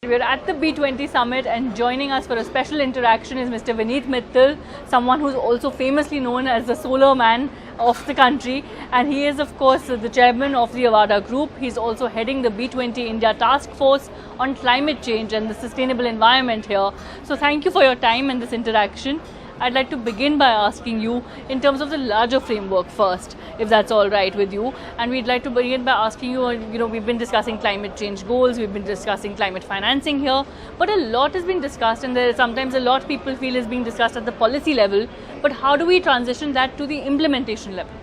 We're at the B20 summit, and joining us for a special interaction is Mr. Vineet Mittal, someone who's also famously known as the solar man of the country, and he is of course the chairman of the Avaada Group. He's also heading the B20 India task force on climate change and the sustainable environment here. So thank you for your time and this interaction. I'd like to begin by asking you in terms of the larger framework first, if that's all right with you. And we'd like to begin by asking you, we've been discussing climate change goals, we've been discussing climate financing here, but a lot has been discussed, and there is sometimes a lot people feel is being discussed at the policy level, but how do we transition that to the implementation level?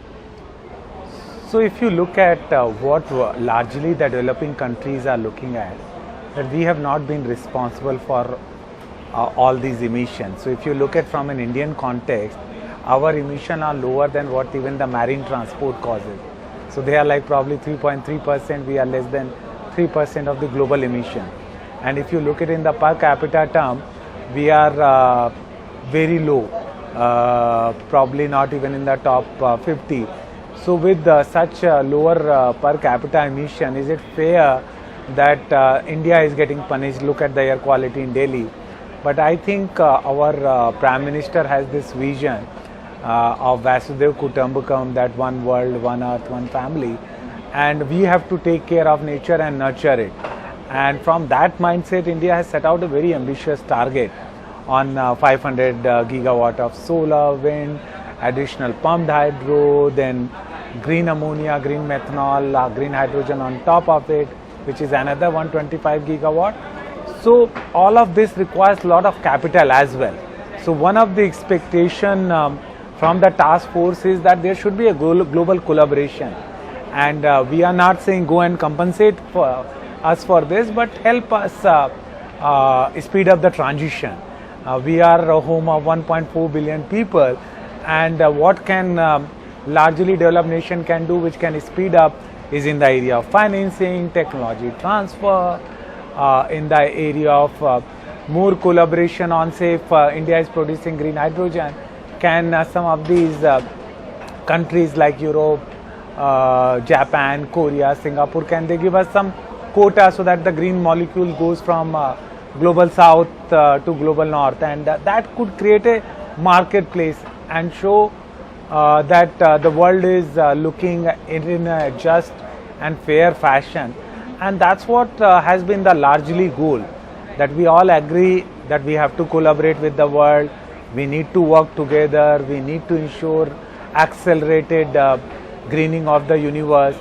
So if you look at what largely the developing countries are looking at, that we have not been responsible for all these emissions. So if you look at from an Indian context, our emissions are lower than what even the marine transport causes. So they are like probably 3.3%, we are less than 3% of the global emission. And if you look at in the per capita term, we are very low, probably not even in the top 50. So with such lower per capita emission, is it fair that India is getting punished? Look at the air quality in Delhi. But I think our Prime Minister has this vision of Vasudev Kutumbakam, that one world, one earth, one family, and we have to take care of nature and nurture it. And from that mindset, India has set out a very ambitious target on 500 gigawatt of solar, wind, additional pumped hydro, then green ammonia, green methanol, green hydrogen on top of it, which is another 125 gigawatt. So all of this requires a lot of capital as well. So one of the expectation from the task force is that there should be a global collaboration, and we are not saying go and compensate for us for this, but help us speed up the transition. We are a home of 1.4 billion people, and what can largely developed nation can do, which can speed up, is in the area of financing, technology transfer, in the area of more collaboration on, say, if India is producing green hydrogen, can some of these countries like Europe, Japan, Korea, Singapore, can they give us some quota so that the green molecule goes from global south to global north, and that could create a marketplace and show that the world is looking in a just and fair fashion. And that's what has been the largely goal, that we all agree that we have to collaborate with the world, we need to work together, we need to ensure accelerated greening of the universe,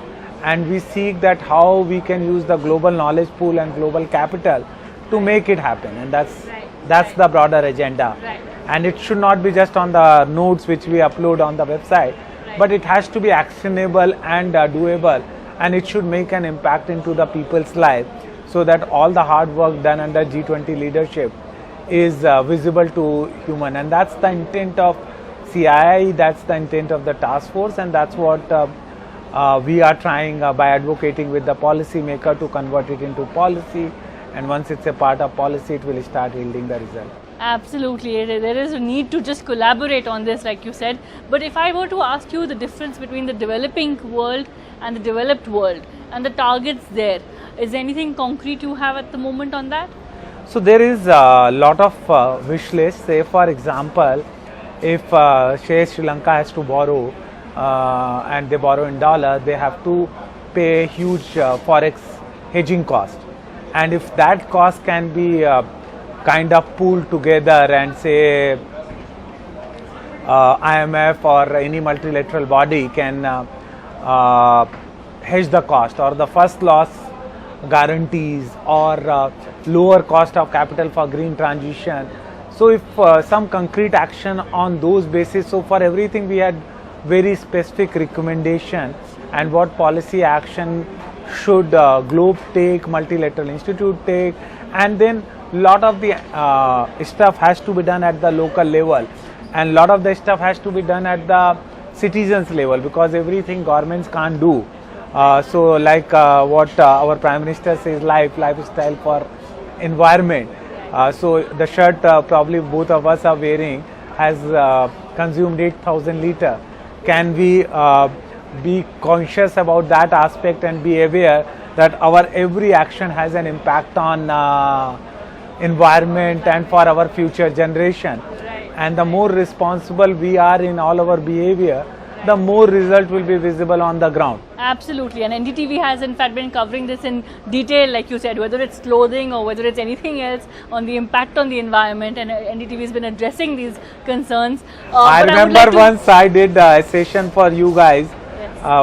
and we seek that how we can use the global knowledge pool and global capital to make it happen, and that's the broader agenda. And it should not be just on the notes which we upload on the website, but it has to be actionable and doable, and it should make an impact into the people's life, so that all the hard work done under G20 leadership is visible to human. And that's the intent of CII, that's the intent of the task force, and that's what we are trying by advocating with the policy maker to convert it into policy, and once it's a part of policy, it will start yielding the result. Absolutely, there is a need to just collaborate on this, like you said. But if I were to ask you the difference between the developing world and the developed world and the targets there, is there anything concrete you have at the moment on that? So there is a lot of wish list. Say for example, if say Sri Lanka has to borrow and they borrow in dollar, they have to pay a huge forex hedging cost, and if that cost can be kind of pooled together, and say IMF or any multilateral body can hedge the cost, or the first loss guarantees, or lower cost of capital for green transition. So if some concrete action on those basis, so for everything we had very specific recommendation, and what policy action should Globe take, multilateral institute take, and then lot of the stuff has to be done at the local level, and lot of the stuff has to be done at the citizens level, because everything governments can't do. So like what our Prime Minister says, lifestyle for environment. So the shirt probably both of us are wearing has consumed 8,000 litre. Can we be conscious about that aspect and be aware that our every action has an impact on environment and for our future generation. And the more responsible we are in all our behavior, the more result will be visible on the ground. Absolutely, and NDTV has in fact been covering this in detail, like you said, whether it's clothing or whether it's anything else on the impact on the environment, and NDTV has been addressing these concerns. I remember once I did a session for you guys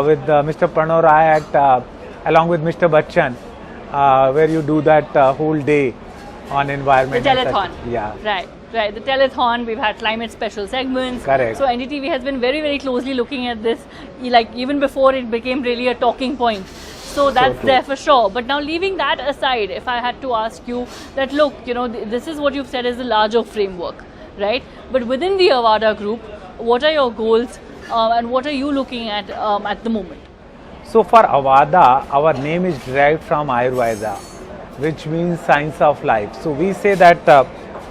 with Mr. Pranav Rai along with Mr. Bachchan, where you do that whole day on environment. The telethon. Yeah. Right, the telethon, we've had climate special segments. Correct. So NDTV has been very, very closely looking at this, like even before it became really a talking point. So that's there for sure. But now leaving that aside, if I had to ask you that, look, you know, this is what you've said is the larger framework, right? But within the Avaada Group, what are your goals and what are you looking at the moment? So for Avaada, our name is derived from Ayurveda, which means science of life. So we say that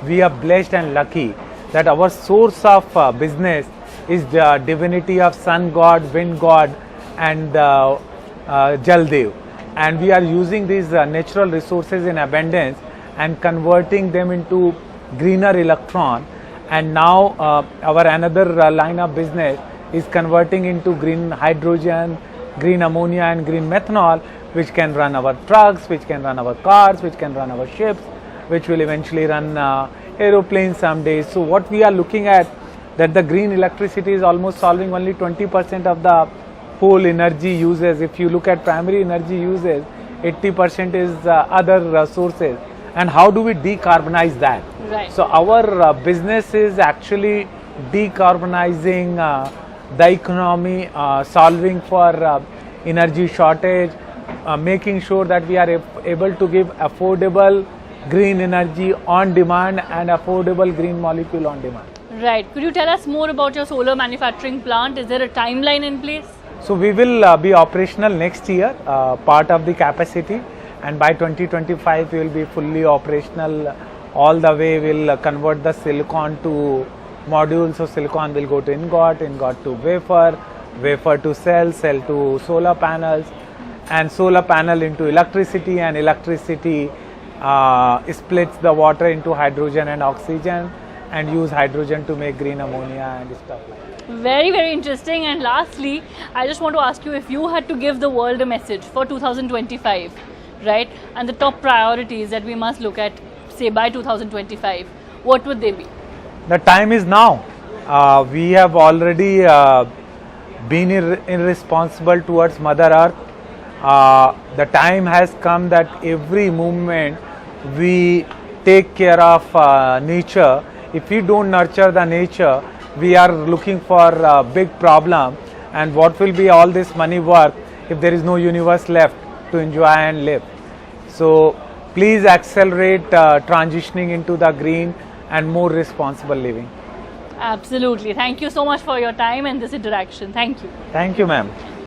we are blessed and lucky that our source of business is the divinity of sun god, wind god and Jaldev, and we are using these natural resources in abundance and converting them into greener electron. And now our another line of business is converting into green hydrogen, green ammonia and green methanol, which can run our trucks, which can run our cars, which can run our ships, which will eventually run aeroplanes someday. So what we are looking at, that the green electricity is almost solving only 20% of the whole energy uses. If you look at primary energy uses, 80% is other sources. And how do we decarbonize that? Right. So our business is actually decarbonizing the economy, solving for energy shortage, making sure that we are able to give affordable green energy on demand and affordable green molecule on demand. Right. Could you tell us more about your solar manufacturing plant? Is there a timeline in place? So we will be operational next year, part of the capacity, and by 2025 we will be fully operational all the way. We'll convert the silicon to modules. So silicon will go to ingot, ingot to wafer, wafer to cell, cell to solar panels, and solar panel into electricity, and electricity splits the water into hydrogen and oxygen and use hydrogen to make green ammonia and stuff like that. Very, very interesting. And lastly, I just want to ask you, if you had to give the world a message for 2025, right, and the top priorities that we must look at, say by 2025, what would they be? The time is now. We have already been irresponsible towards Mother Earth. The time has come that every movement we take care of nature. If we don't nurture the nature, we are looking for a big problem. And what will be all this money worth if there is no universe left to enjoy and live? So please accelerate transitioning into the green and more responsible living. Absolutely. Thank you so much for your time and this interaction. Thank you. Thank you, ma'am.